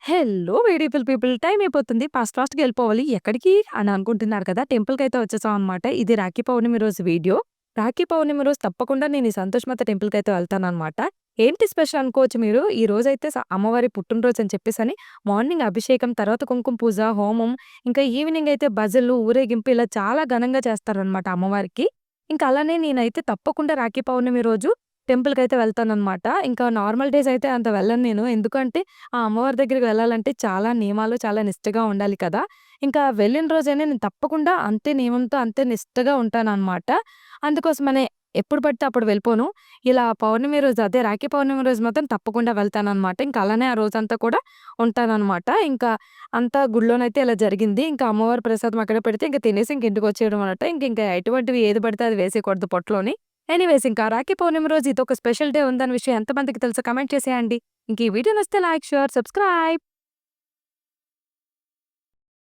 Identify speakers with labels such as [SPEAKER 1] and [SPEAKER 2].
[SPEAKER 1] Hello beautiful people. Time అయిపోతుంది. ఫాస్ట్‌గా ఎళ్ళిపోవాలి. ఎక్కడికి అని అనుకుంటున్నారు కదా! టెంపుల్‌కైతే వచ్చేసామనమాట. ఇది రాఖీ పౌర్ణమి రోజు వీడియో. రాఖీ పౌర్ణమి రోజు తప్పకుండా నేను ఈ సంతోష్ మాత టెంపుల్‌కైతే వెళ్తాననమాట. ఏంటి స్పెషల్ అనుకోవచ్చు మీరు. ఈ రోజైతే అమ్మవారి పుట్టినరోజు అని చెప్పేసని మార్నింగ్ అభిషేకం, తర్వాత కుంకుమ పూజ, హోమం, ఇంకా ఈవినింగ్ అయితే భజనలు, ఊరేగింపు ఇలా చాలా ఘనంగా చేస్తారనమాట అమ్మవారికి. ఇంకా అలానే నేనైతే తప్పకుండా రాఖీ పౌర్ణమి రోజు టెంపుల్‌కైతే వెళ్తాననమాట. ఇంకా నార్మల్ డేస్ అయితే అంత వెళ్ళను నేను. ఎందుకంటే ఆ అమ్మవారి దగ్గరికి వెళ్ళాలంటే చాలా నియమాలు, చాలా నిష్టగా ఉండాలి కదా! ఇంకా వెళ్ళిన రోజైనా నేను తప్పకుండా అంతే నియమంతో, అంతే నిష్టగా ఉంటాననమాట. అందుకోసమనే ఎప్పుడు పడితే అప్పుడు వెళ్ళిపోను. ఇలా పౌర్ణమి రోజు అదే రాఖీ పౌర్ణమి రోజు మాత్రం తప్పకుండా వెళ్తాననమాట. ఇంకా అలానే ఆ రోజంతా కూడా ఉంటాననమాట. ఇంకా అంతా గుడిలోనైతే ఇలా జరిగింది. ఇంకా అమ్మవారి ప్రసాదం అక్కడే పెడితే ఇంక తినేసి ఇంక ఇంటికొచ్చేయడం అనమాట. ఇంక ఎటువంటివి ఏది పడితే అది వేసేయకూడదు పొట్టలోని. ఎనీవేస్ ఇంకా రాఖీ పౌర్ణమి రోజు ఇదొక స్పెషల్ డే ఉందన్న విషయం ఎంతమందికి తెలుసో కామెంట్ చేసేయండి. ఇంక ఈ వీడియో నచ్చితే లైక్, షేర్, సబ్స్క్రైబ్.